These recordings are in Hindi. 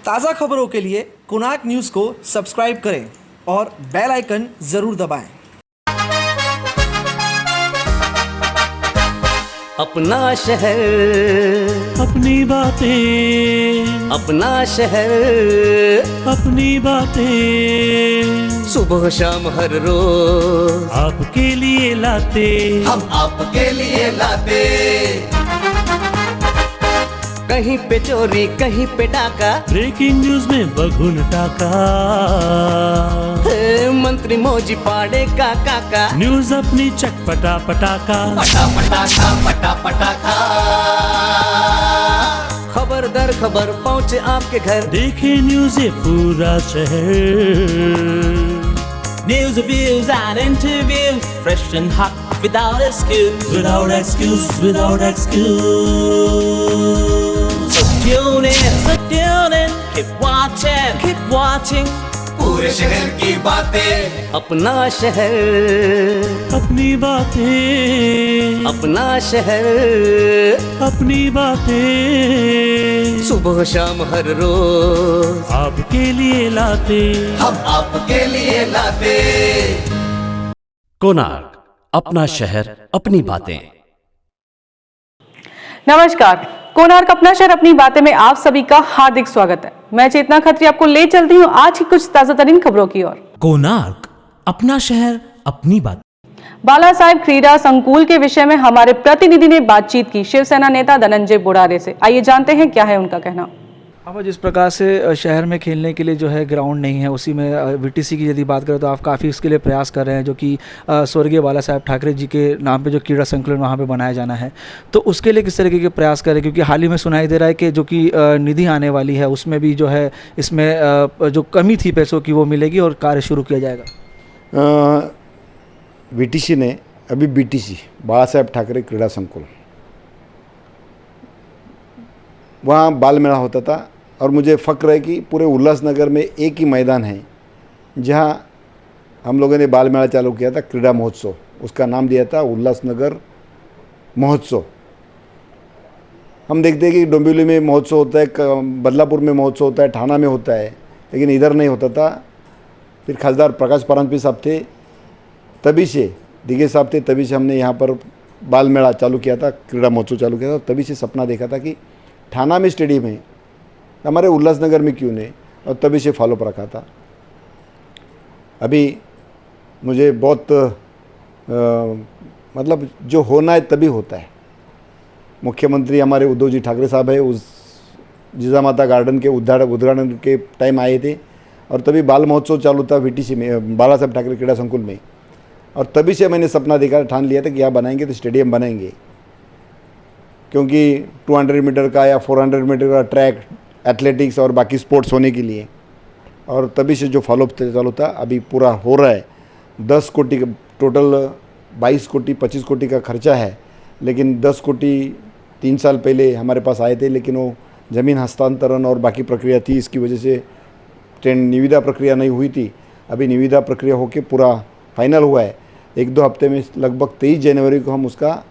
ताज़ा खबरों के लिए कोणार्क न्यूज़ को सब्सक्राइब करें और बेल आइकन ज़रूर दबाएं। अपना शहर, अपनी बातें, अपना शहर, अपनी बातें, सुबह शाम हर रोज आपके लिए लाते, हम आपके लिए लाते। कहीं पे चोरी, कहीं पे डाका, ब्रेकिंग न्यूज में बगुन टाका, मंत्री मौजी पाड़े का काका, न्यूज अपनी चटपटा पटाका, पटा पटाखा पटा पटाखा। खबर दर खबर पहुँचे आपके घर, देखे न्यूज ये पूरा शहर। News, reviews and interviews, fresh and hot, without excuse. Without excuse, without excuse. So tune in, keep watching. पूरे शहर की बातें, अपना शहर, अपनी बातें, अपना शहर, अपनी बातें, सुबह शाम हर रोज आपके लिए लाते, हम आपके लिए लाते। कोणार्क, अपना शहर अपनी बातें। नमस्कार, कोणार्क अपना शहर अपनी बातें में आप सभी का हार्दिक स्वागत है। मैं चेतना खत्री आपको ले चलती हूँ आज की कुछ ताजा तरीन खबरों की ओर। कोणार्क, अपना शहर अपनी बात। बाला साहेब क्रीडा संकुल के विषय में हमारे प्रतिनिधि ने बातचीत की शिवसेना नेता धनंजय बुढ़ारे से। आइए जानते हैं क्या है उनका कहना। अब जिस प्रकार से शहर में खेलने के लिए जो है ग्राउंड नहीं है, उसी में वीटीसी की यदि बात करें तो आप काफ़ी इसके लिए प्रयास कर रहे हैं, जो कि स्वर्गीय बाला साहेब ठाकरे जी के नाम पे जो क्रीड़ा संकुलन वहाँ पे बनाया जाना है, तो उसके लिए किस तरीके के प्रयास करें? क्योंकि हाल ही में सुनाई दे रहा है कि जो कि निधि आने वाली है उसमें भी जो है इसमें जो कमी थी पैसों की वो मिलेगी और कार्य शुरू किया जाएगा। वीटीसी ने अभी बीटीसी बाला साहेब ठाकरे क्रीड़ा संकुल वहाँ बाल मेला होता था, और मुझे फ़ख्र है कि पूरे उल्लासनगर में एक ही मैदान है जहाँ हम लोगों ने बाल मेला चालू किया था, क्रीड़ा महोत्सव। उसका नाम दिया था उल्लासनगर महोत्सव। हम देखते हैं कि डोंबिवली में महोत्सव होता है, बदलापुर में महोत्सव होता है, ठाणा में होता है, लेकिन इधर नहीं होता था। फिर खासदार प्रकाश परांजपे साहब थे, तभी से दिगे साहब थे, तभी से हमने यहाँ पर बाल मेला चालू किया था, क्रीड़ा महोत्सव चालू किया था। तभी से सपना देखा था कि ठाणा में स्टेडियम है, हमारे उल्लासनगर में क्यों नहीं, और तभी से फॉलोअप रखा था। अभी मुझे बहुत मतलब जो होना है तभी होता है। मुख्यमंत्री हमारे उद्धव जी ठाकरे साहब है, उस जिजामाता गार्डन के उद्घाटन के टाइम आए थे, और तभी बाल महोत्सव चालू था वीटीसी में, बाला साहेब ठाकरे क्रीड़ा संकुल में। और तभी से मैंने सपना देखा, ठान लिया था कि यहाँ बनाएंगे तो स्टेडियम बनाएंगे, क्योंकि 200 मीटर का या 400 मीटर का ट्रैक, एथलेटिक्स और बाकी स्पोर्ट्स होने के लिए। और तभी से जो फॉलोअप चालू था अभी पूरा हो रहा है। 10 कोटी का टोटल, 22 कोटी 25 कोटी का खर्चा है, लेकिन 10 कोटी 3 साल पहले हमारे पास आए थे, लेकिन वो ज़मीन हस्तांतरण और बाकी प्रक्रिया थी, इसकी वजह से निविदा प्रक्रिया नहीं हुई थी। अभी निविदा प्रक्रिया होकर पूरा फाइनल हुआ है। 1-2 हफ्ते में लगभग 23 जनवरी को हम उसका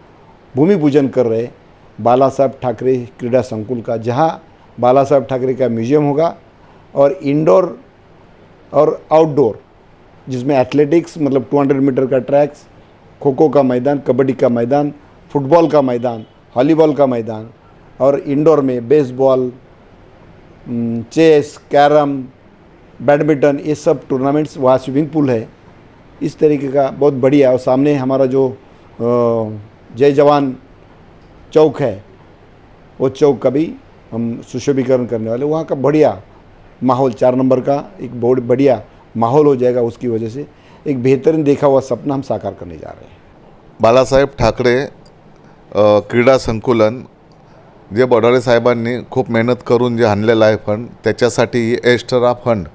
भूमि पूजन कर रहे हैं, बाला साहेब ठाकरे क्रीड़ा संकुल का, जहाँ बाला साहेब ठाकरे का म्यूजियम होगा और इंडोर और आउटडोर, जिसमें एथलेटिक्स मतलब 200 मीटर का ट्रैक्स, खो खो का मैदान, कबड्डी का मैदान, फुटबॉल का मैदान, वॉलीबॉल का मैदान, और इंडोर में बेसबॉल, चेस, कैरम, बैडमिंटन, ये सब टूर्नामेंट्स, वहाँ स्विमिंग पूल है। इस तरीके का बहुत बढ़िया। और सामने हमारा जो जय जवान चौक है, वो चौक का भी हम सुशोभीकरण करने वाले। वहाँ का बढ़िया माहौल, 4 नंबर का एक बहुत बढ़िया माहौल हो जाएगा। उसकी वजह से एक बेहतरीन देखा हुआ सपना हम साकार करने जा रहे हैं। बालासाहेब ठाकरे क्रीडा संकुलन जे बुढ़ारे साहेबांनी खूप मेहनत करून जे आणलेलं आहे फंड, त्याच्यासाठी एक्स्ट्रा फंड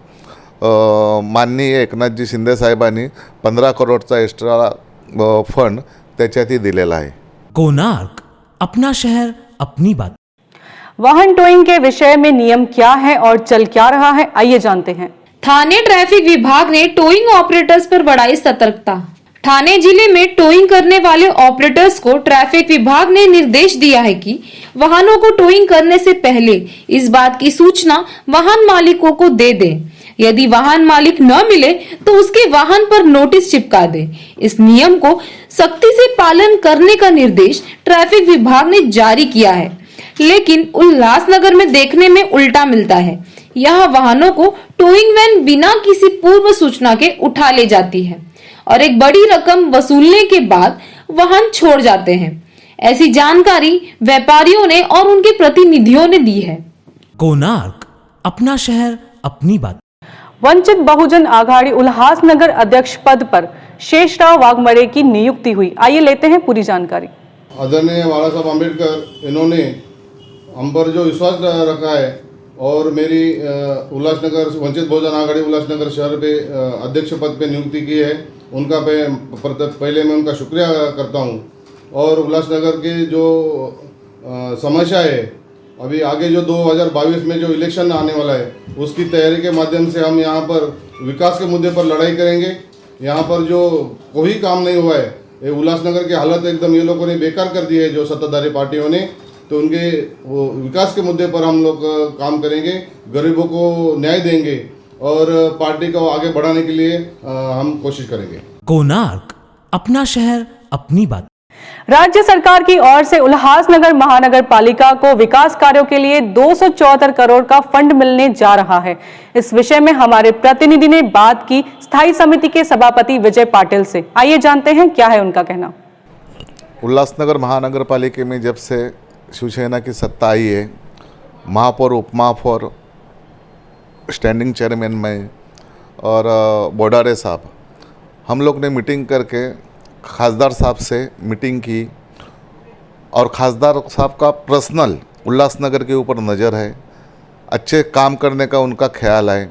माननीय एकनाथजी शिंदे साहेबांनी 15 करोडचा एक्स्ट्रा फंड त्याच्यातही दिलेला आहे। कोणार्क, अपना शहर अपनी बात। वाहन टोइंग के विषय में नियम क्या है और चल क्या रहा है, आइए जानते हैं। थाने ट्रैफिक विभाग ने टोइंग ऑपरेटर्स पर बढ़ाई सतर्कता। ठाणे जिले में टोइंग करने वाले ऑपरेटर्स को ट्रैफिक विभाग ने निर्देश दिया है कि वाहनों को टोइंग करने से पहले इस बात की सूचना वाहन मालिकों को दे दें। यदि वाहन मालिक न मिले तो उसके वाहन पर नोटिस चिपका दे। इस नियम को सख्ती से पालन करने का निर्देश ट्रैफिक विभाग ने जारी किया है, लेकिन उल्लासनगर में देखने में उल्टा मिलता है। यहाँ वाहनों को टोइंग वैन बिना किसी पूर्व सूचना के उठा ले जाती है और एक बड़ी रकम वसूलने के बाद वाहन छोड़ जाते हैं। ऐसी जानकारी व्यापारियों ने और उनके प्रतिनिधियों ने दी है। कोणार्क, अपना शहर अपनी बात। वंचित बहुजन आघाड़ी उल्लासनगर अध्यक्ष पद पर शेषराव वाघमरे की नियुक्ति हुई। आइए लेते हैं पूरी जानकारी। आदरणीय बाला साहब अम्बेडकर इन्होंने हम पर जो विश्वास रखा है और मेरी उल्लासनगर वंचित बहुजन आघाड़ी उल्लासनगर शहर पे अध्यक्ष पद पे नियुक्ति की है, उनका पहले मैं उनका शुक्रिया करता हूँ। और उल्लासनगर के जो समस्या है, अभी आगे जो 2022 में जो इलेक्शन आने वाला है, उसकी तैयारी के माध्यम से हम यहाँ पर विकास के मुद्दे पर लड़ाई करेंगे। यहाँ पर जो कोई काम नहीं हुआ है, ये उल्लासनगर की हालत एकदम ये लोगों ने बेकार कर दी है जो सत्ताधारी पार्टियों ने, तो उनके वो विकास के मुद्दे पर हम लोग काम करेंगे, गरीबों को न्याय देंगे और पार्टी को आगे बढ़ाने के लिए हम कोशिश करेंगे। कोणार्क, अपना शहर अपनी बात। राज्य सरकार की ओर से उल्लासनगर महानगर पालिका को विकास कार्यों के लिए 274 करोड़ का फंड मिलने जा रहा है। इस विषय में हमारे प्रतिनिधि ने बात की स्थायी समिति के सभापति विजय पाटिल से। आइए जानते हैं क्या है उनका कहना। उल्लासनगर महानगर पालिका में जब से शिवसेना की सत्ता आई है, महापौर, उपमहापौर, स्टैंडिंग चेयरमैन में और बोडारे साहब, हम लोग ने मीटिंग करके खासदार साहब से मीटिंग की और खासदार साहब का पर्सनल उल्लासनगर के ऊपर नज़र है, अच्छे काम करने का उनका ख्याल है।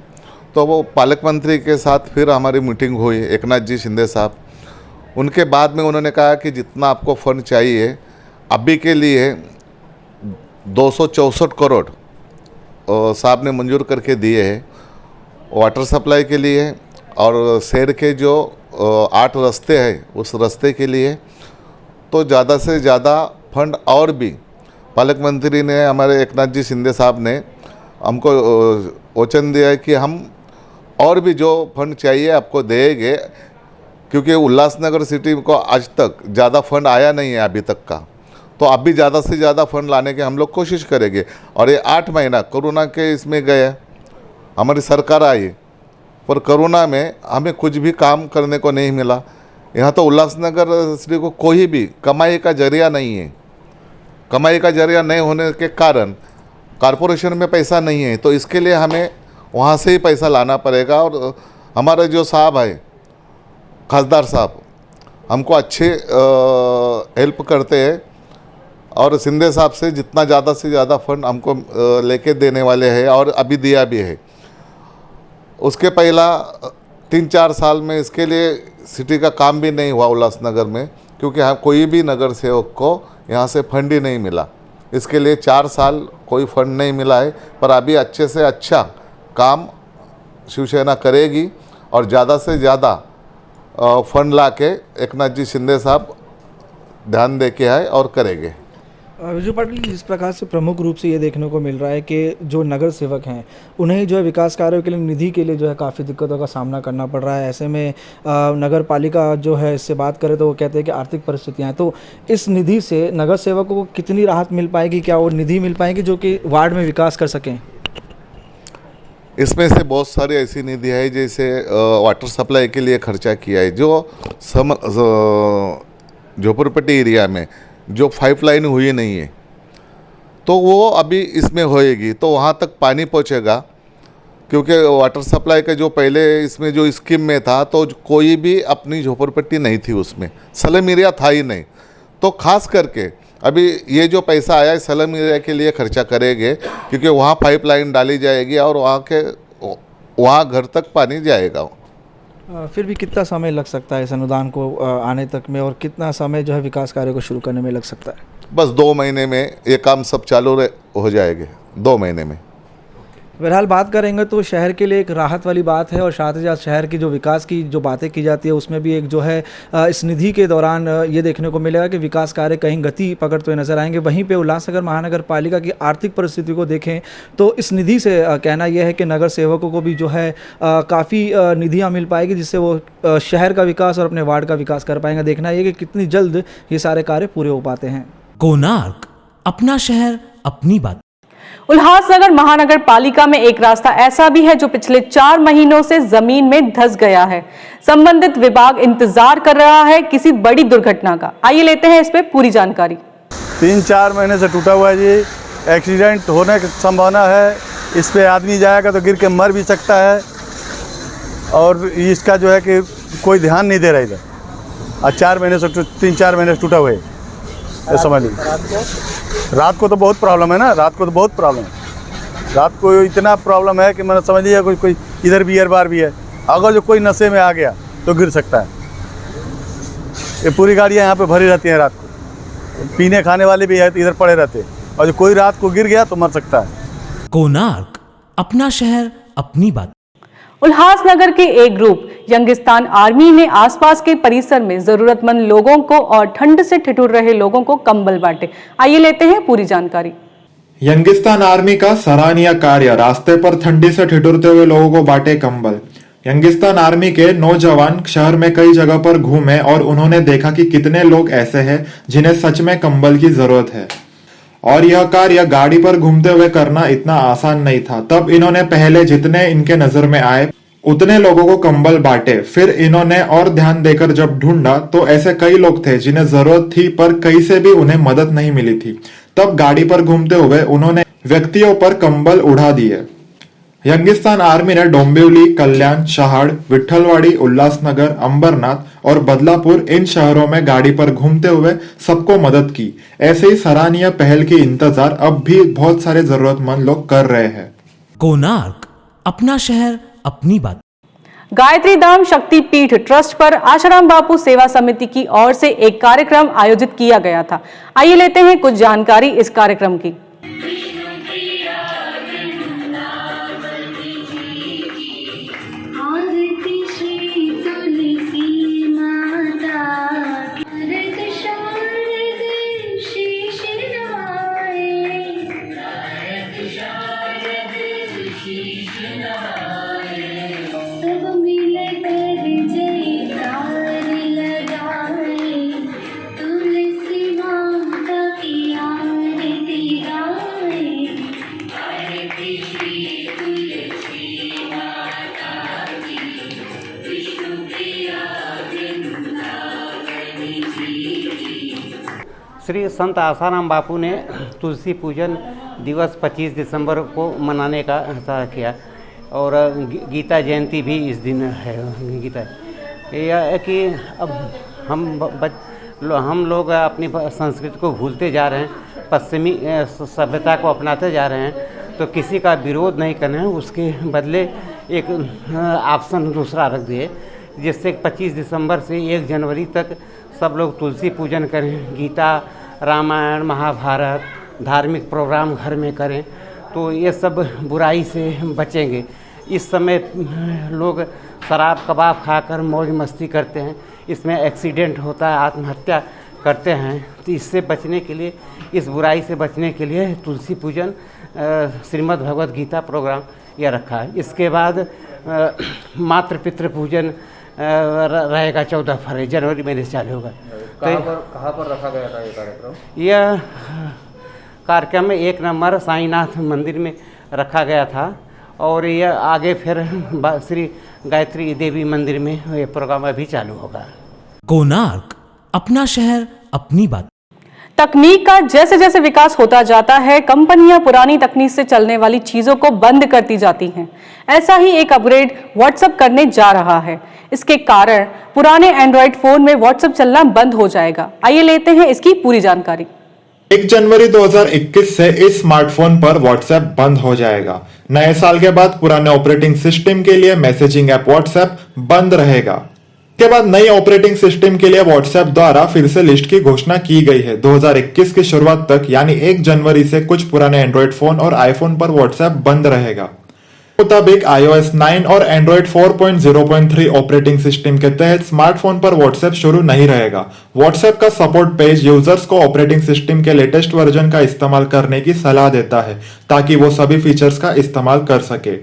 तो वो पालक मंत्री के साथ फिर हमारी मीटिंग हुई, एकनाथ जी शिंदे साहब। उनके बाद में उन्होंने कहा कि जितना आपको फंड चाहिए अभी के लिए 264 करोड़ साहब ने मंजूर करके दिए हैं वाटर सप्लाई के लिए और शहर के जो 8 रास्ते हैं उस रास्ते के लिए। तो ज़्यादा से ज़्यादा फंड और भी पालक मंत्री ने, हमारे एकनाथ जी शिंदे साहब ने हमको वचन दिया है कि हम और भी जो फंड चाहिए आपको देंगे, क्योंकि उल्लासनगर सिटी को आज तक ज़्यादा फंड आया नहीं है अभी तक का। तो अब भी ज़्यादा से ज़्यादा फंड लाने की हम लोग कोशिश करेंगे। और ये 8 महीना कोरोना के इसमें गया, हमारी सरकार आई, पर कोरोना में हमें कुछ भी काम करने को नहीं मिला। यहाँ तो उल्लासनगर सिटी को कोई भी कमाई का जरिया नहीं है। कमाई का जरिया नहीं होने के कारण कॉरपोरेशन में पैसा नहीं है, तो इसके लिए हमें वहाँ से ही पैसा लाना पड़ेगा। और हमारे जो साहब है खासदार साहब हमको अच्छे हेल्प करते हैं और शिंदे साहब से जितना ज़्यादा से ज़्यादा फंड हमको लेके देने वाले हैं और अभी दिया भी है। उसके पहला 3-4 साल में इसके लिए सिटी का काम भी नहीं हुआ उल्लासनगर में, क्योंकि हाँ कोई भी नगर सेवक को यहाँ से फंड ही नहीं मिला। इसके लिए 4 साल कोई फंड नहीं मिला है, पर अभी अच्छे से अच्छा काम शिवसेना करेगी और ज़्यादा से ज़्यादा फंड ला के एकनाथ जी शिंदे साहब ध्यान दे के आए और करेंगे। विजय पाटिल, जिस प्रकार से प्रमुख रूप से ये देखने को मिल रहा है कि जो नगर सेवक हैं उन्हें जो है विकास कार्यों के लिए निधि के लिए जो है काफ़ी दिक्कतों का सामना करना पड़ रहा है। ऐसे में नगर पालिका जो है इससे बात करें तो वो कहते हैं कि आर्थिक परिस्थितियाँ हैं, तो इस निधि से नगर सेवकों को कितनी राहत मिल पाएगी? क्या वो निधि मिल पाएगी जो कि वार्ड में विकास कर सकें? इसमें से बहुत सारी ऐसी निधि है, जैसे वाटर सप्लाई के लिए खर्चा किया है, जो झोपड़पट्टी एरिया में जो पाइपलाइन हुई नहीं है, तो वो अभी इसमें होएगी, तो वहाँ तक पानी पहुँचेगा। क्योंकि वाटर सप्लाई का जो पहले इसमें जो स्कीम में था, तो कोई भी अपनी झोपड़पट्टी नहीं थी, उसमें स्लम एरिया था ही नहीं। तो खास करके अभी ये जो पैसा आया है स्लम एरिया के लिए खर्चा करेंगे, क्योंकि वहाँ पाइपलाइन डाली जाएगी और वहाँ घर तक पानी जाएगा। फिर भी कितना समय लग सकता है इस अनुदान को आने तक में, और कितना समय जो है विकास कार्य को शुरू करने में लग सकता है? बस 2 महीने में ये काम सब चालू हो जाएंगे, 2 महीने में। बहरहाल बात करेंगे तो शहर के लिए एक राहत वाली बात है और साथ ही साथ शहर की जो विकास की जो बातें की जाती है उसमें भी एक जो है इस निधि के दौरान ये देखने को मिलेगा कि विकास कार्य कहीं गति पकड़ते हुए नजर आएंगे। वहीं पे उल्लासनगर महानगर पालिका की आर्थिक परिस्थिति को देखें तो इस निधि से कहना यह है कि नगर सेवकों को भी जो है काफ़ी निधियाँ मिल पाएगी जिससे वो शहर का विकास और अपने वार्ड का विकास कर पाएंगे। देखना ये कि कितनी जल्द ये सारे कार्य पूरे हो पाते हैं। कोणार्क, अपना शहर अपनी बात। उल्लासनगर महानगर पालिका में एक रास्ता ऐसा भी है जो पिछले 4 महीनों से जमीन में धंस गया है। संबंधित विभाग इंतजार कर रहा है किसी बड़ी दुर्घटना का। आइए लेते हैं इस पे पूरी जानकारी। 3-4 महीने से टूटा हुआ है जी। एक्सीडेंट होने की संभावना है। इस पे आदमी जाएगा तो गिर के मर भी सकता है और इसका जो है कि कोई ध्यान नहीं दे रहा इधर। आज 4 महीने से 3-4 महीने से टूटा हुआ है। समझ लीजिए रात को तो बहुत प्रॉब्लम है ना। रात को तो बहुत प्रॉब्लम है। रात को इतना प्रॉब्लम है कि मैंने समझ लिया कोई इधर बियर बार भी है। अगर जो कोई नशे में आ गया तो गिर सकता है। ये पूरी गाड़ियाँ यहाँ पे भरी रहती हैं रात को। पीने खाने वाले भी है तो इधर पड़े रहते हैं और जो कोई रात को गिर गया तो मर सकता है। कोणार्क, अपना शहर अपनी बात। उल्लासनगर के एक ग्रुप यंगिस्तान आर्मी ने आसपास के परिसर में जरूरतमंद लोगों को और ठंड से ठिठुर रहे लोगों को कंबल बांटे। आइए लेते हैं पूरी जानकारी। यंगिस्तान आर्मी का सराहनीय कार्य। रास्ते पर ठंडी से ठिठुरते हुए लोगों को बांटे कंबल। यंगिस्तान आर्मी के नौजवान शहर में कई जगह पर घूमे और उन्होंने देखा कि कितने लोग ऐसे हैं जिन्हें सच में कंबल की जरूरत है और यह कार्य गाड़ी पर घूमते हुए करना इतना आसान नहीं था। तब इन्होंने पहले जितने इनके नजर में आए उतने लोगों को कंबल बांटे। फिर इन्होंने और ध्यान देकर जब ढूंढा तो ऐसे कई लोग थे जिन्हें जरूरत थी पर कहीं से भी उन्हें मदद नहीं मिली थी। तब गाड़ी पर घूमते हुए उन्होंने व्यक्तियों पर कंबल उड़ा दिए। यंगिस्तान आर्मी ने डोंबिवली, कल्याण, शहाड़, विठलवाड़ी, उल्लासनगर, अंबरनाथ और बदलापुर इन शहरों में गाड़ी पर घूमते हुए सबको मदद की। ऐसे ही सराहनीय पहल की इंतजार अब भी बहुत सारे जरूरतमंद लोग कर रहे हैं। कोणार्क, अपना शहर अपनी बात। गायत्री धाम शक्तिपीठ ट्रस्ट पर आशाराम बापू सेवा समिति की ओर से एक कार्यक्रम आयोजित किया गया था। आइए लेते हैं कुछ जानकारी इस कार्यक्रम की। श्री संत आसाराम बापू ने तुलसी पूजन दिवस 25 दिसंबर को मनाने का ऐसा किया और गीता जयंती भी इस दिन है। गीता यह है कि अब हम लोग अपनी संस्कृति को भूलते जा रहे हैं, पश्चिमी सभ्यता को अपनाते जा रहे हैं। तो किसी का विरोध नहीं करना है, उसके बदले एक ऑप्शन दूसरा रख दिए जिससे 25 दिसंबर से 1 जनवरी तक सब लोग तुलसी पूजन करें, गीता, रामायण, महाभारत, धार्मिक प्रोग्राम घर में करें तो ये सब बुराई से बचेंगे। इस समय लोग शराब कबाब खाकर मौज मस्ती करते हैं, इसमें एक्सीडेंट होता है, आत्महत्या करते हैं। तो इससे बचने के लिए, इस बुराई से बचने के लिए तुलसी पूजन श्रीमद् भगवद गीता प्रोग्राम यह रखा है। इसके बाद मातृ पितृ पूजन रहेगा 14 जनवरी महीने से चालू होगा। कहाँ पर रखा गया था ये कार्यक्रम? यह कार्यक्रम 1 नंबर साईनाथ मंदिर में रखा गया था और यह आगे फिर श्री गायत्री देवी मंदिर में ये प्रोग्राम अभी चालू होगा। कोणार्क, अपना शहर अपनी बात। तकनीक का जैसे जैसे विकास होता जाता है, कंपनियां पुरानी तकनीक से चलने वाली चीजों को बंद करती जाती हैं। ऐसा ही एक अपग्रेड व्हाट्सएप करने जा रहा है। इसके कारण पुराने एंड्रॉइड फोन में व्हाट्सएप चलना बंद हो जाएगा। आइए लेते हैं इसकी पूरी जानकारी। 1 जनवरी 2021 से इस स्मार्टफोन पर व्हाट्सएप बंद हो जाएगा। नए साल के बाद पुराने ऑपरेटिंग सिस्टम के लिए मैसेजिंग ऐप व्हाट्सएप बंद रहेगा। के बाद नई ऑपरेटिंग सिस्टम के लिए व्हाट्सएप द्वारा फिर से लिस्ट की घोषणा की गई है। 2021 की शुरुआत तक यानी 1 जनवरी से कुछ पुराने एंड्रॉइड फोन और आईफोन पर व्हाट्सएप बंद रहेगा। मुताबिक iOS 9 और Android 4.0.3 ऑपरेटिंग सिस्टम के तहत स्मार्टफोन पर WhatsApp शुरू नहीं रहेगा। WhatsApp का सपोर्ट पेज यूजर्स को ऑपरेटिंग सिस्टम के लेटेस्ट वर्जन का इस्तेमाल करने की सलाह देता है ताकि वो सभी फीचर्स का इस्तेमाल कर सके।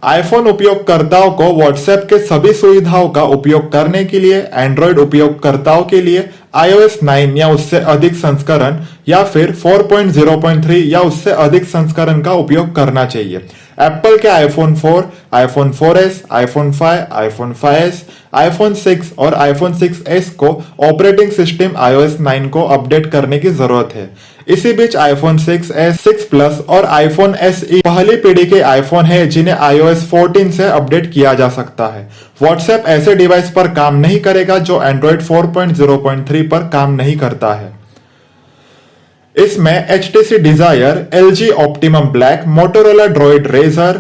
आईफोन उपयोगकर्ताओं को WhatsApp के सभी सुविधाओं का उपयोग करने के लिए एंड्रॉयड उपयोगकर्ताओं के लिए iOS 9 या उससे अधिक संस्करण या फिर 4.0.3 या उससे अधिक संस्करण का उपयोग करना चाहिए। एप्पल के iPhone 4, iPhone 4S, iPhone 5, iPhone 5S, iPhone 6 और iPhone 6s को ऑपरेटिंग सिस्टम iOS 9 को अपडेट करने की जरूरत है। इसी बीच iPhone 6s, 6 Plus और iPhone SE पहली पीढ़ी के आईफोन है जिन्हें iOS 14 से अपडेट किया जा सकता है। WhatsApp ऐसे डिवाइस पर काम नहीं करेगा जो Android 4.0.3 पर काम नहीं करता है। इसमें HTC Desire, LG Optimum Black, Motorola Droid Razr,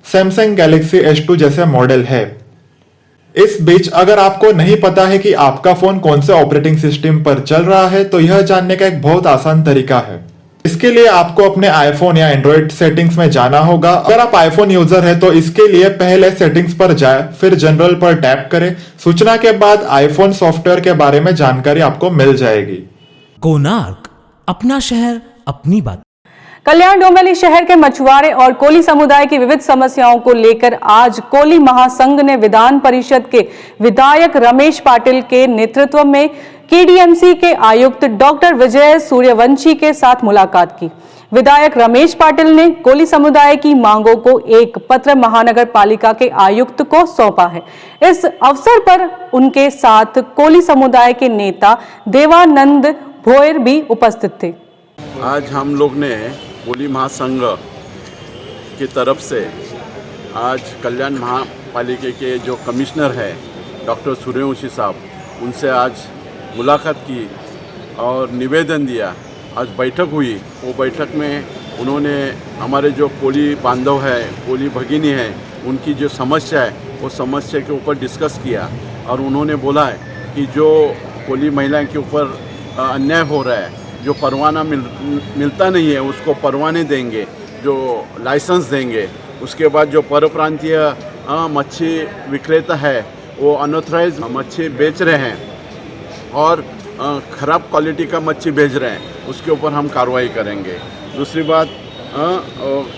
Samsung Galaxy S2 जैसे मॉडल है। इस बीच अगर आपको नहीं पता है कि आपका फोन कौन से ऑपरेटिंग सिस्टम पर चल रहा है तो यह जानने का एक बहुत आसान तरीका है। इसके लिए आपको अपने आईफोन या एंड्रॉइड सेटिंग्स में जाना होगा। अगर आप आईफोन यूजर है तो इसके लिए पहले सेटिंग्स पर जाए, फिर जनरल पर टैप करें। सूचना के बाद आईफोन सॉफ्टवेयर के बारे में जानकारी आपको मिल जाएगी। कोणार्क, अपना शहर अपनी बात। कल्याण डोंबिवली शहर के मछुआरे और कोली समुदाय की विविध समस्याओं को लेकर आज कोली महासंघ ने विधान परिषद के विधायक रमेश पाटिल के नेतृत्व में केडीएमसी के आयुक्त डॉक्टर विजय सूर्यवंशी के साथ मुलाकात की। विधायक रमेश पाटिल ने कोली समुदाय की मांगों को एक पत्र महानगर पालिका के आयुक्त को सौंपा है। इस अवसर पर उनके साथ कोली समुदाय के नेता देवानंद भोयर भी उपस्थित थे। आज हम लोग ने कोली महासंघ की तरफ से आज कल्याण महापालिका के जो कमिश्नर है डॉक्टर सूर्यवंशी साहब, उनसे आज मुलाकात की और निवेदन दिया। आज बैठक हुई। वो बैठक में उन्होंने हमारे जो कोली बांधव है, कोली भगिनी है, उनकी जो समस्या है वो समस्या के ऊपर डिस्कस किया और उन्होंने बोला है कि जो कोली महिलाओं के ऊपर अन्याय हो रहा है, जो परवाना मिलता नहीं है उसको परवाने देंगे, जो लाइसेंस देंगे। उसके बाद जो परप्रांतीय मच्छी विक्रेता है वो अनऑथराइज मच्छी बेच रहे हैं और ख़राब क्वालिटी का मच्छी भेज रहे हैं, उसके ऊपर हम कार्रवाई करेंगे। दूसरी बात,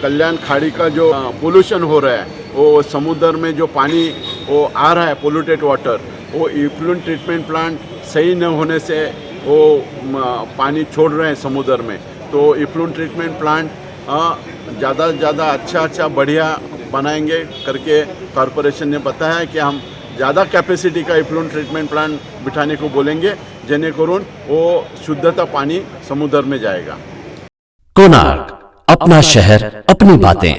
कल्याण खाड़ी का जो पोल्यूशन हो रहा है, वो समुद्र में जो पानी वो आ रहा है पोल्यूटेड वाटर, वो इफ्लुएंट ट्रीटमेंट प्लांट सही न होने से वो पानी छोड़ रहे हैं समुद्र में। तो इफ्लुएंट ट्रीटमेंट प्लांट ज़्यादा से ज़्यादा अच्छा बढ़िया बनाएंगे करके कॉरपोरेशन ने बताया है कि हम ज़्यादा कैपेसिटी का इफ्लुएंट ट्रीटमेंट प्लांट बिठाने को बोलेंगे, जेनेकरून वो शुद्धता पानी समुद्र में जाएगा। कोणार्क, अपना शहर अपनी बातें।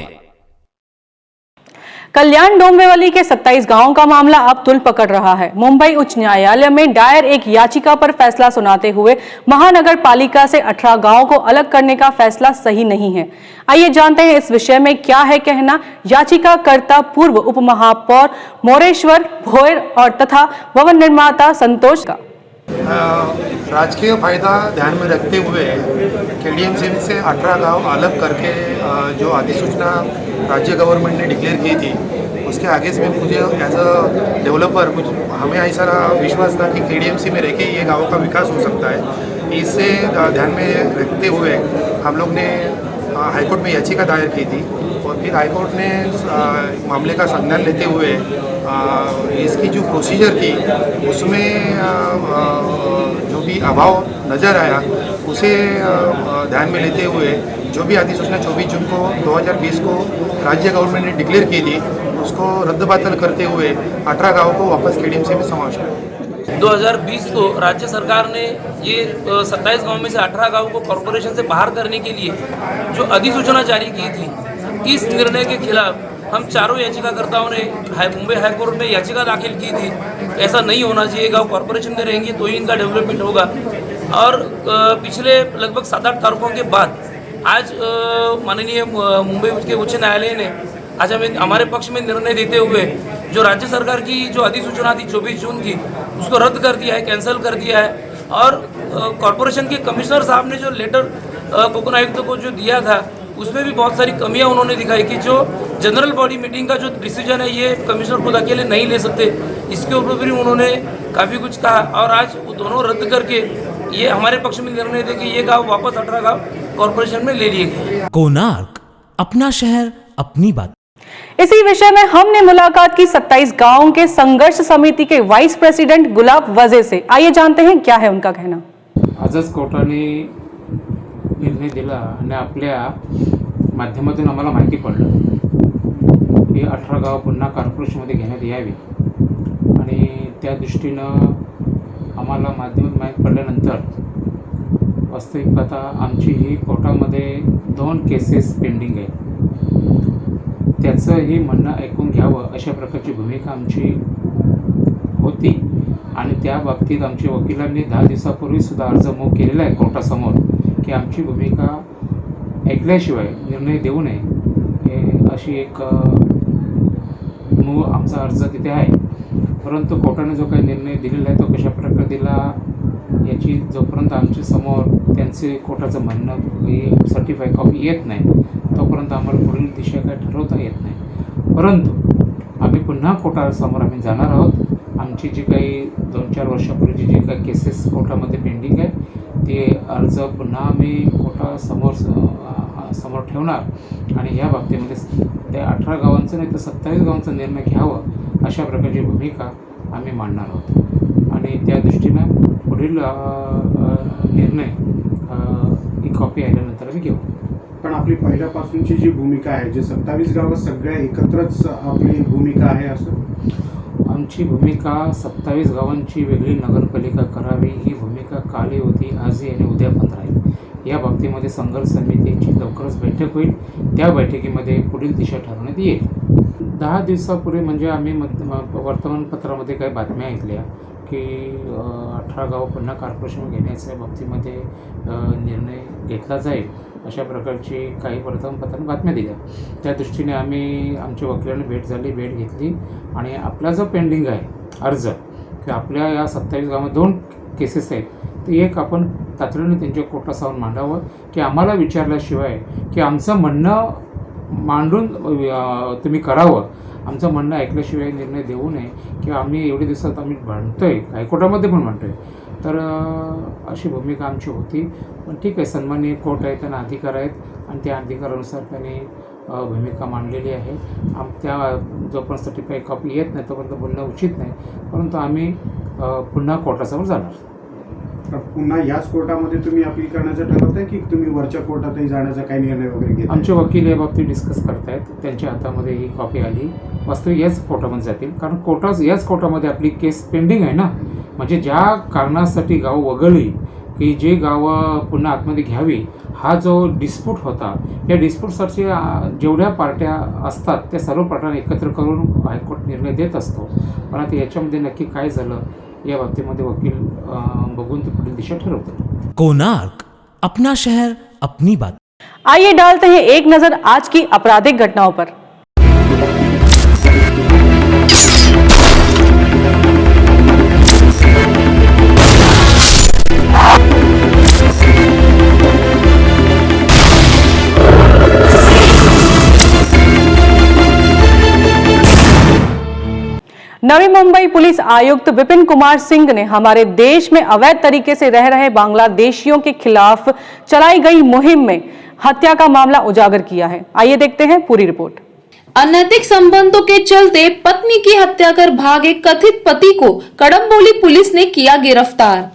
कल्याण डोंबिवली के 27 गांवों का मामला अब तुल पकड़ रहा है। मुंबई उच्च न्यायालय में दायर एक याचिका पर फैसला सुनाते हुए महानगर पालिका से 18 गांवों को अलग करने का फैसला सही नहीं है। आइए जानते हैं इस विषय में क्या है कहना याचिकाकर्ता पूर्व उप महापौर मोरेश्वर भोयर और तथा भवन निर्माता संतोष का। राजकीय फायदा ध्यान में रखते हुए केडीएमसी से 18 गांव अलग करके जो अधिसूचना राज्य गवर्नमेंट ने डिक्लेयर की थी, उसके आगे से मुझे एज अ डेवलपर कुछ हमें ऐसा विश्वास था कि केडीएमसी में रह के ये गाँव का विकास हो सकता है। इससे ध्यान में रखते हुए हम लोग ने हाईकोर्ट में याचिका दायर की थी और फिर हाईकोर्ट ने मामले का संज्ञान लेते हुए इसकी जो प्रोसीजर थी उसमें जो भी अभाव नज़र आया उसे ध्यान में लेते हुए जो भी अधिसूचना 24 जून को 2020 को राज्य गवर्नमेंट ने डिक्लेयर की थी उसको रद्द-बातल करते हुए 18 गाँव को वापस केडीएमसी में समावेश किया। 2020 को राज्य सरकार ने ये 27 गाँव में से 18 गाँव को कॉरपोरेशन से बाहर करने के लिए जो अधिसूचना जारी की थी, इस निर्णय के खिलाफ हम चारों याचिकाकर्ताओं ने मुंबई हाईकोर्ट में याचिका दाखिल की थी। ऐसा नहीं होना चाहिए, गाँव कॉरपोरेशन में रहेंगे तो ही इनका डेवलपमेंट होगा। और पिछले लगभग 7-8 तारीखों के बाद आज माननीय मुंबई के उच्च न्यायालय ने आज हमारे पक्ष में निर्णय देते हुए जो राज्य सरकार की जो अधिसूचना थी 24 जून की, उसको रद्द कर दिया है, कैंसिल कर दिया है। और कॉरपोरेशन के कमिश्नर साहब ने जो लेटर कोकण आयुक्त को जो दिया था उसमें भी बहुत सारी कमियां उन्होंने दिखाई कि जो जनरल बॉडी मीटिंग का जो डिसीजन है ये कमिश्नर खुद अकेले नहीं ले सकते, इसके ऊपर भी उन्होंने काफ़ी कुछ कहा। और आज वो दोनों रद्द करके ये हमारे पक्ष में निर्णय दे कि ये गाँव वापस 18 गाँव कॉरपोरेशन में ले लिए गए। कोणार्क, अपना शहर अपनी बात। इसी विषय में हमने मुलाकात की 27 गांवों के संघर्ष समिति के वाइस प्रेसिडेंट गुलाब वजे से। आइए जानते हैं क्या है उनका कहना। आजच कोर्टाने निर्णय दिला आणि आपल्या माध्यमातून आम्हाला माहिती पडलं की 18 गाव पुन्हा कॉर्पोरेशनमध्ये घेण्यात यावी आणि त्या दृष्टीनं आम्हाला माध्यमात माहीत पडल्यानंतर वास्तविक पाहता आमची ही कोर्टामध्ये 2 केसेस पेंडिंग आहेत, त्याचंही म्हणणं ऐकून घ्यावं अशा प्रकारची भूमिका आमची होती आणि त्या बाबतीत आमच्या वकिलांनी 10 दिवसापूर्वीसुद्धा अर्ज मूव केलेला आहे कोर्टासमोर की आमची भूमिका ऐकल्याशिवाय निर्णय देऊ नये अशी एक मूव आमचा अर्ज तिथे आहे। परंतु कोर्टाने जो काही निर्णय दिलेला आहे तो कशा प्रकारे दिला याची जोपर्यंत आमच्या समोर त्यांचे कोर्टाचं म्हणणं सर्टिफाय कॉपी येत नाही तोपर्यंत आम्हाला पुढील दिशा काय ठरवता येत नाही। परंतु आम्ही पुन्हा कोर्टासमोर आम्ही जाणार आहोत। आमची जी काही 2-4 वर्षापूर्वीची जी काही केसेस कोर्टामध्ये पेंडिंग आहे ते अर्ज पुन्हा आम्ही समोर ठेवणार आणि या बाबतीमध्ये त्या 18 गावांचं नाही तर 27 गावांचा निर्णय घ्यावं अशा प्रकारची भूमिका आम्ही मांडणार आहोत आणि त्या दृष्टीनं पुढील निर्णय ही कॉपी आल्यानंतर आम्ही घेऊ। पण आपली पहिल्यापासूनची जी भूमिका आहे जे 27 गावं सगळ्या एकत्रच आपली भूमिका आहे असं आमची भूमिका 27 गावांची वेगळी नगरपालिका करावी ही भूमिका कालही होती, आजही आणि उद्या पण राहील। या बाबतीमध्ये संघर्ष समितीची लवकरच बैठक होईल, त्या बैठकीमध्ये पुढील दिशा ठरवण्यात येईल। 10 दिवसापूर्वी म्हणजे आम्ही वर्तमानपत्रामध्ये काही बातम्या ऐकल्या की 18 गावं पुन्हा कॉर्पोरेशन घेण्याच्या बाबतीमध्ये निर्णय घेतला जाईल अशा प्रकारची काही वर्तमानपत्रांनी बातम्या दिल्या। त्या दृष्टीने आम्ही आमच्या वकिलांनी भेट घेतली आणि आपला जो पेंडिंग आहे अर्ज की आपल्या या 27 गावात 2 केसेस आहेत ते एक आपण तातडीने त्यांच्या कोर्टासमोर मांडावं की आम्हाला विचारल्याशिवाय की आमचं म्हणणं मांडून तुम्ही करावं, आमचं म्हणणं ऐकल्याशिवाय निर्णय देऊ नये किंवा आम्ही एवढे दिवसात आम्ही भांडतोय हायकोर्टामध्ये पण म्हणतोय तर अशी भूमिका आमची होती। पण ठीक आहे, सन्माननीय कोर्ट आहे, त्यांना अधिकार आहेत आणि त्या अधिकारानुसार त्यांनी भूमिका मांडलेली आहे। त्या जोपर्यंत सर्टिफाय कॉपी येत नाही तोपर्यंत बोलणं उचित नाही, परंतु आम्ही पुन्हा कोर्टासमोर जाणार। पुन्हा याच कोर्टामध्ये तुम्ही अपील करण्याचं ठरवताय की तुम्ही वरच्या कोर्टातही जाण्याचा काही निर्णय वगैरे घेता? आमचे वकील या बाबतीत डिस्कस करतायत, त्यांच्या हातामध्ये ही कॉपी आली, वास्तविक याच कोर्टामध्ये जातील कारण याच कोर्टामध्ये आपली केस पेंडिंग आहे ना। म्हणजे ज्या कारणासाठी गावं वगळली की जे गावं पुन्हा आतमध्ये घ्यावी हा जो डिस्प्यूट होता या डिस्प्यूटसाठी जेवढ्या पार्ट्या असतात त्या सर्व पार्ट्यांना एकत्र करून हायकोर्ट निर्णय देत असतो। पण आता याच्यामध्ये नक्की काय झालं या बाबतीमध्ये वकील बघून ते पुढील दिशा ठरवतात। कोणार्क, अपना शहर अपनी बात। आइए डालते हैं एक नजर आज की आपराधिक घटनाओं पर। नवी मुंबई पुलिस आयुक्त विपिन कुमार सिंह ने हमारे देश में अवैध तरीके से रह रहे बांग्लादेशियों के खिलाफ चलाई गई मुहिम में हत्या का मामला उजागर किया है। आइए देखते हैं पूरी रिपोर्ट। अनैतिक संबंधों के चलते पत्नी की हत्या कर भागे कथित पति को कड़म्बोली पुलिस ने किया गिरफ्तार।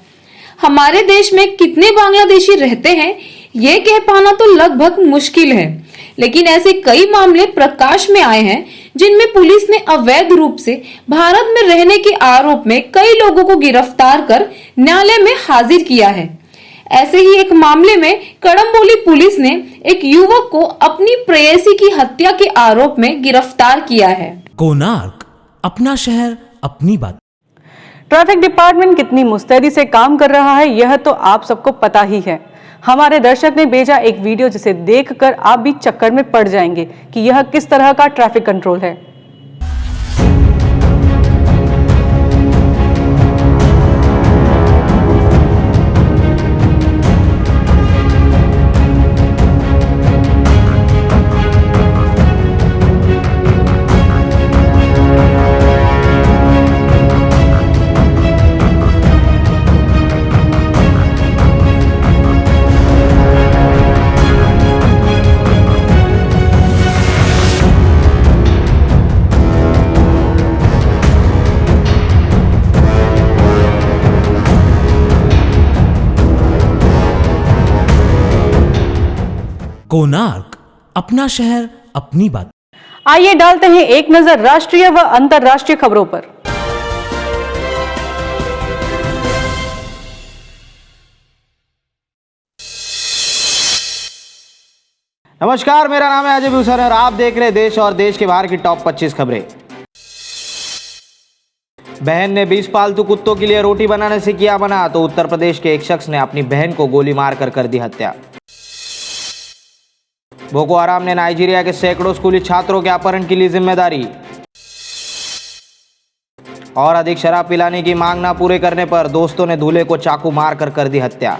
हमारे देश में कितने बांग्लादेशी रहते हैं ये कह पाना तो लगभग मुश्किल है, लेकिन ऐसे कई मामले प्रकाश में आए हैं जिनमें पुलिस ने अवैध रूप से भारत में रहने के आरोप में कई लोगों को गिरफ्तार कर न्यायालय में हाजिर किया है। ऐसे ही एक मामले में कड़म्बोली पुलिस ने एक युवक को अपनी प्रेयसी की हत्या के आरोप में गिरफ्तार किया है। कोणार्क, अपना शहर अपनी बात। ट्रैफिक डिपार्टमेंट कितनी मुस्तैदी से काम कर रहा है यह तो आप सबको पता ही है। हमारे दर्शक ने भेजा एक वीडियो जिसे देखकर आप भी चक्कर में पड़ जाएंगे कि यह किस तरह का ट्रैफिक कंट्रोल है। कोणार्क, अपना शहर अपनी बात। आइए डालते हैं एक नजर राष्ट्रीय व अंतर्राष्ट्रीय खबरों पर। नमस्कार, मेरा नाम है अजय भूषण और आप देख रहे हैं देश और देश के बाहर की टॉप 25 खबरें। बहन ने 20 पालतू कुत्तों के लिए रोटी बनाने से किया मना तो उत्तर प्रदेश के एक शख्स ने अपनी बहन को गोली मारकर कर दी हत्या। बोको हराम ने नाइजीरिया के सैकड़ों स्कूली छात्रों के अपहरण की ली जिम्मेदारी। और अधिक शराब पिलाने की मांग न पूरे करने पर दोस्तों ने दूल्हे को चाकू मारकर कर दी हत्या।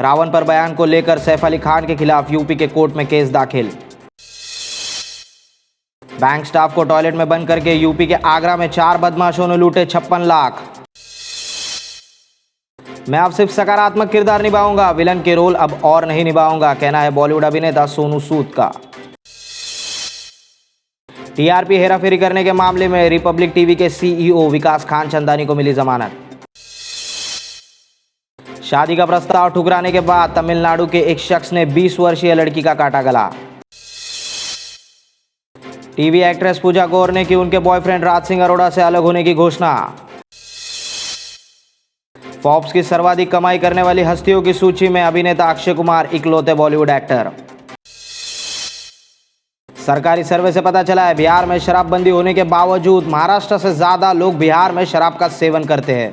रावण पर बयान को लेकर सैफ अली खान के खिलाफ यूपी के कोर्ट में केस दाखिल। बैंक स्टाफ को टॉयलेट में बंद करके यूपी के आगरा में 4 बदमाशों ने लूटे 56 लाख। मैं अब सिर्फ सकारात्मक किरदार निभाऊंगा, विलन के रोल अब और नहीं निभाऊंगा, कहना है बॉलीवुड अभिनेता सोनू सूद का। टीआरपी हेराफेरी करने के मामले में रिपब्लिक टीवी के सीईओ विकास खान चंदानी को मिली जमानत। शादी का प्रस्ताव ठुकराने के बाद तमिलनाडु के एक शख्स ने 20 वर्षीय लड़की का काटा गला। टीवी एक्ट्रेस पूजा गौर ने की उनके बॉयफ्रेंड राज सिंह अरोड़ा से अलग होने की घोषणा। फॉर्ब्स की सर्वाधिक कमाई करने वाली हस्तियों की सूची में अभिनेता अक्षय कुमार इकलौते बॉलीवुड एक्टर। सरकारी सर्वे से पता चला है बिहार में शराबबंदी होने के बावजूद महाराष्ट्र से ज्यादा लोग बिहार में शराब का सेवन करते हैं।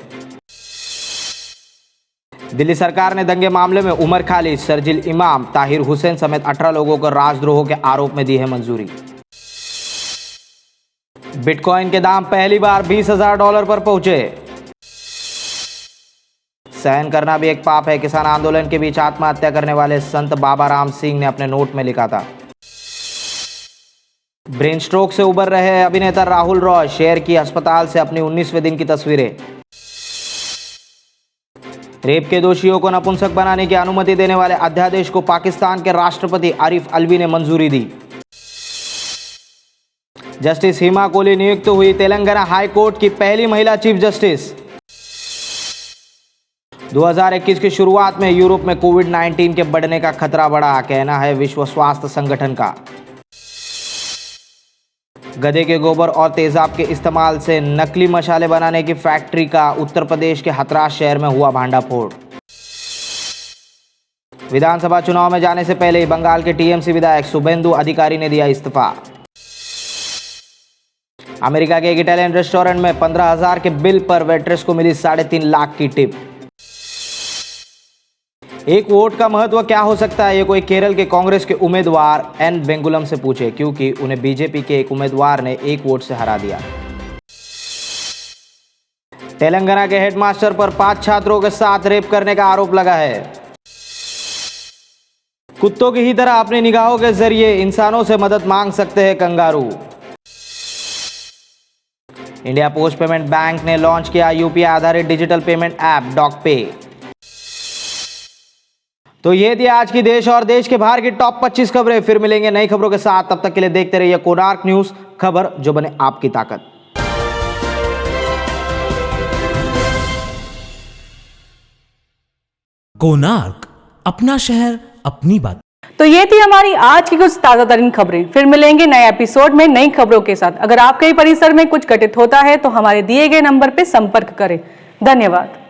दिल्ली सरकार ने दंगे मामले में उमर खालिद, शर्जिल इमाम, ताहिर हुसैन समेत 18 लोगों को राजद्रोह के आरोप में दी है मंजूरी। बिटकॉइन के दाम पहली बार $20,000 पर पहुंचे। सहन करना भी एक पाप है, किसान आंदोलन के बीच आत्महत्या करने वाले संत बाबा राम सिंह ने अपने नोट में लिखा था। ब्रेन स्ट्रोक से उबर रहे अभिनेता राहुल रॉय शेयर की अस्पताल से अपनी 19वें दिन की तस्वीरें। रेप के दोषियों को नपुंसक बनाने की अनुमति देने वाले अध्यादेश को पाकिस्तान के राष्ट्रपति आरिफ अलवी ने मंजूरी दी। जस्टिस हिमा कोहली नियुक्त हुई तेलंगाना हाई कोर्ट की पहली महिला चीफ जस्टिस। 2021 की शुरुआत में यूरोप में कोविड-19 के बढ़ने का खतरा बढ़ा, कहना है विश्व स्वास्थ्य संगठन का। गधे के गोबर और तेजाब के इस्तेमाल से नकली मसाले बनाने की फैक्ट्री का उत्तर प्रदेश के हथरास शहर में हुआ भांडाफोड़। विधानसभा चुनाव में जाने से पहले ही बंगाल के टीएमसी विधायक शुभेंदु अधिकारी ने दिया इस्तीफा। अमेरिका के एक इटालियन रेस्टोरेंट में 15,000 के बिल पर वेट्रेस को मिली 3.5 लाख की टिप। एक वोट का महत्व क्या हो सकता है, ये कोई केरल के कांग्रेस के उम्मीदवार एन बेंगुलम से पूछे, क्योंकि उन्हें बीजेपी के एक उम्मीदवार ने 1 वोट से हरा दिया। तेलंगाना के हेडमास्टर पर 5 छात्रों के साथ रेप करने का आरोप लगा है। कुत्तों की ही तरह अपनी निगाहों के जरिए इंसानों से मदद मांग सकते हैं kangaroo. India post payment bank ने लॉन्च किया यूपीआई आधारित डिजिटल पेमेंट ऐप डॉक पे। तो ये थी आज की देश और देश के बाहर की टॉप 25 खबरें। फिर मिलेंगे नई खबरों के साथ, तब तक के लिए देखते रहिए कोणार्क न्यूज, खबर जो बने आपकी ताकत। कोणार्क, अपना शहर अपनी बात। तो ये थी हमारी आज की कुछ ताजा तरीन खबरें। फिर मिलेंगे नए एपिसोड में नई खबरों के साथ। अगर आपके परिसर में कुछ घटित होता है तो हमारे दिए गए नंबर पर संपर्क करें। धन्यवाद।